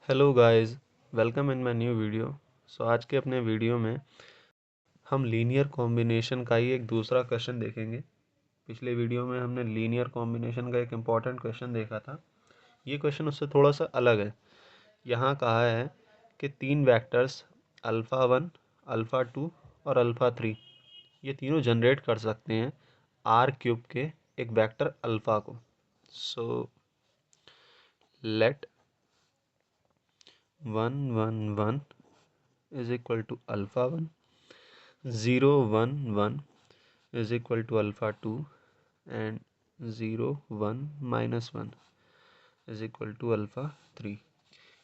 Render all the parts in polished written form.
Hello guys, welcome in my new video. आज के अपने वीडियो में हम लीनियर कॉम्बिनेशन का ही एक दूसरा क्वेश्चन देखेंगे। पिछले वीडियो में हमने लीनियर कॉम्बिनेशन का एक इम्पॉर्टेंट क्वेश्चन देखा था। ये क्वेश्चन उससे थोड़ा सा अलग है। यहाँ कहा है कि तीन वेक्टर्स अल्फ़ा 1, अल्फ़ा 2 और अल्फ़ा 3 ये तीनों जनरेट कर सकते हैं आर क्यूब के एक वेक्टर अल्फ़ा को। So let 1 1 1 is equal to alpha 1, 0 1 1 is equal to alpha 2 and 0 1 minus 1 is equal to alpha 3।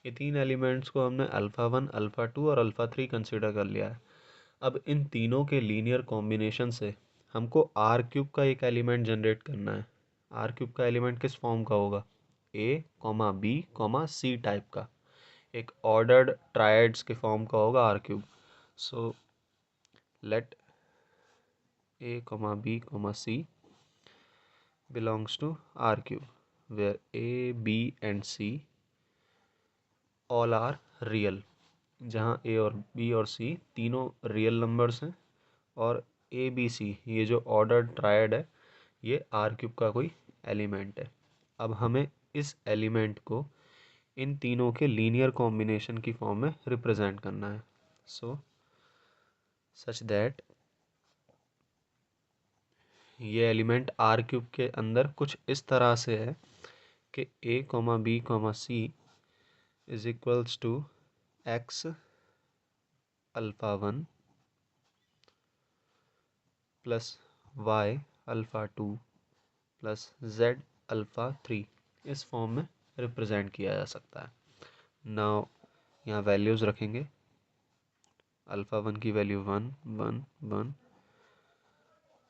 ये तीन एलिमेंट्स को हमने अल्फ़ा 1, अल्फ़ा 2 और अल्फ़ा 3 कंसिडर कर लिया है। अब इन तीनों के लीनियर कॉम्बिनेशन से हमको आर क्यूब का एक एलिमेंट जनरेट करना है। आर क्यूब का एलिमेंट किस फॉर्म का होगा? A comma B comma C type का, एक ऑर्डर्ड ट्रायड्स के फॉर्म का होगा R cube. So let a comma b comma c belongs to R cube, where a b and c all are real, जहाँ a और b और c तीनों real numbers हैं और a b c ये जो ऑर्डर ट्रायड है ये R क्यूब का कोई एलिमेंट है। अब हमें इस एलिमेंट को इन तीनों के लीनियर कॉम्बिनेशन की फॉर्म में रिप्रेजेंट करना है। सो सच दैट ये एलिमेंट आर क्यूब के अंदर कुछ इस तरह से है कि A comma B comma C is equals to x alpha 1 plus Y alpha 2 plus Z alpha 3 इस फॉर्म में रिप्रेजेंट किया जा सकता है। नाउ यहाँ वैल्यूज़ रखेंगे। अल्फ़ा 1 की वैल्यू 1 1 1,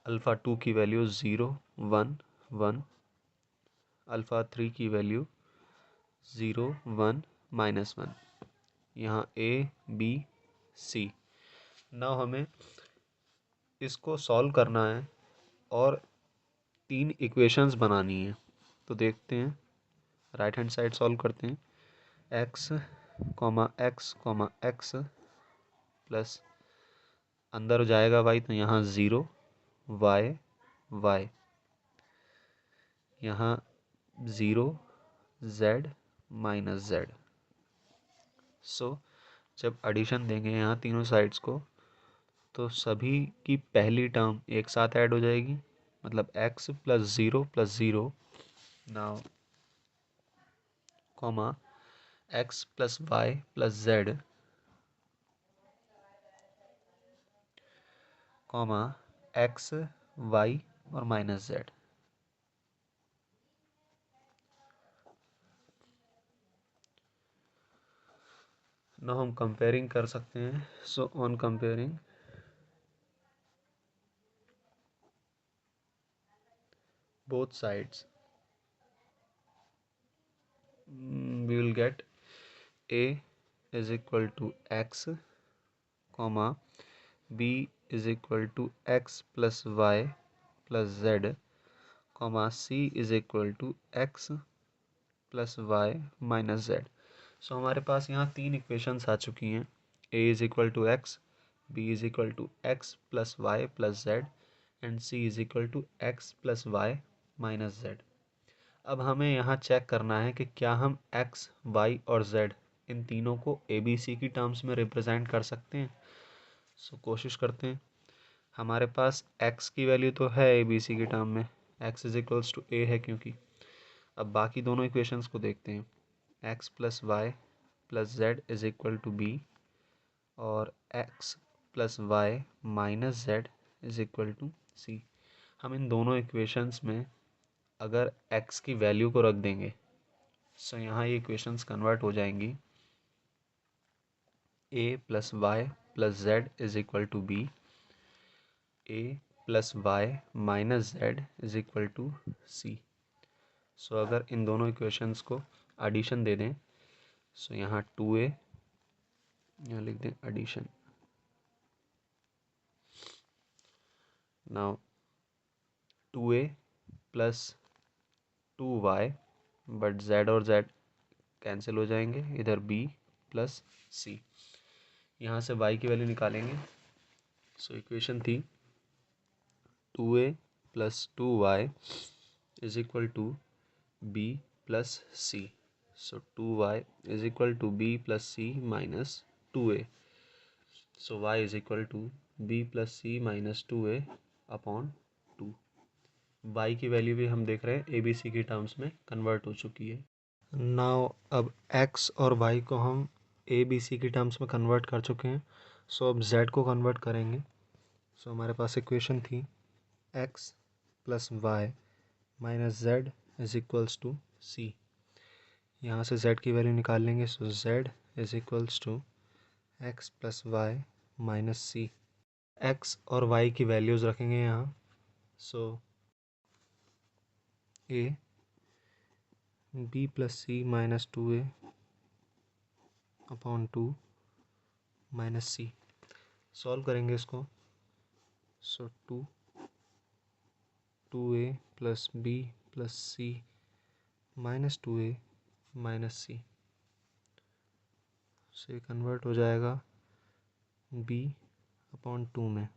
अल्फ़ा 2 की वैल्यू 0 1 1, अल्फ़ा 3 की वैल्यू 0 1 माइनस 1। यहाँ ए बी सी। नाउ हमें इसको सॉल्व करना है और तीन इक्वेशंस बनानी है। तो देखते हैं, राइट हैंड साइड सॉल्व करते हैं। एक्स कॉमा एक्स प्लस अंदर जाएगा वाई तो यहाँ 0 वाई वाई, यहाँ 0 जेड माइनस जेड। सो जब एडिशन देंगे यहाँ तीनों साइड्स को तो सभी की पहली टर्म एक साथ ऐड हो जाएगी, मतलब x plus 0 plus 0 now comma x plus y plus z comma x y और माइनस जेड। नाउ हम कंपेयरिंग कर सकते हैं। So on comparing both sides we will get a is equal to x comma b is equal to x plus y plus z comma c is equal to x plus y minus z. So हमारे पास यहाँ तीन equations आ चुकी हैं। a is equal to x, b is equal to x plus y plus z and c is equal to x plus y minus z. अब हमें यहाँ चेक करना है कि क्या हम x, y और z इन तीनों को ए बी सी की टर्म्स में रिप्रेजेंट कर सकते हैं। सो कोशिश करते हैं। हमारे पास x की वैल्यू तो है ए बी सी की टर्म में, x is equals to a है क्योंकि। अब बाकी दोनों इक्वेशंस को देखते हैं। X plus y plus z is equal to b और x plus y minus z is equal to c. हम इन दोनों इक्वेशंस में अगर एक्स की वैल्यू को रख देंगे सो यहाँ ये इक्वेशंस कन्वर्ट हो जाएंगी। A plus y plus z is equal to b, a plus y minus z is equal to c. So अगर इन दोनों इक्वेशंस को एडिशन दे दें सो यहाँ 2a, यहाँ लिख दें addition. Now 2a plus 2y, but z और z कैंसिल हो जाएंगे, इधर b प्लस c। यहाँ से y की वैल्यू निकालेंगे। सो इक्वेशन थी 2a plus 2y is equal to b plus c। So 2y is equal to b plus c minus 2a। So y is equal to b plus c minus 2a upon 2। y की value भी हम देख रहे हैं A B C की terms में convert हो चुकी है। नाउ अब x और y को हम ए बी सी की टर्म्स में कन्वर्ट कर चुके हैं। सो अब z को कन्वर्ट करेंगे। सो हमारे पास इक्वेशन थी x plus y minus z is equals to c. यहाँ से z की वैल्यू निकाल लेंगे। So z is equals to x plus y minus c. x और y की वैल्यूज़ रखेंगे यहाँ। So a b plus c minus 2a upon 2 minus c. Solve करेंगे इसको। So 2a plus b plus c minus 2a minus c से convert हो जाएगा b upon 2 में।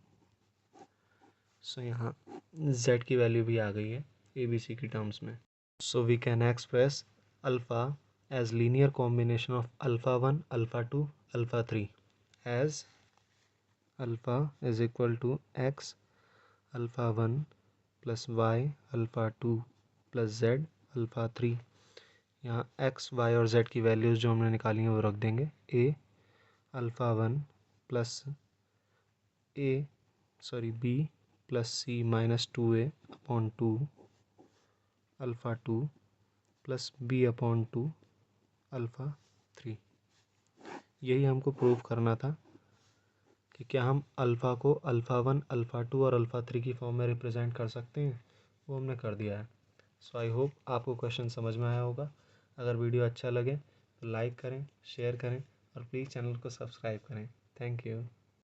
सो यहाँ z की वैल्यू भी आ गई है ए बी सी की टर्म्स में। So we can express alpha as linear combination of alpha 1 alpha 2 alpha 3 as alpha is equal to x alpha 1 plus Y alpha 2 plus Z alpha 3। यहाँ x y और z की values जो हमने निकाली हैं वो रख देंगे। A alpha 1 plus b plus c minus 2a upon 2 alpha 2 plus b upon 2 alpha 3। यही हमको प्रूव करना था कि क्या हम अल्फ़ा को अल्फ़ा 1 अल्फ़ा 2 और अल्फ़ा 3 की फॉर्म में रिप्रेजेंट कर सकते हैं। वो हमने कर दिया है। सो आई होप आपको क्वेश्चन समझ में आया होगा। अगर वीडियो अच्छा लगे तो लाइक करें, शेयर करें और प्लीज़ चैनल को सब्सक्राइब करें। Thank you.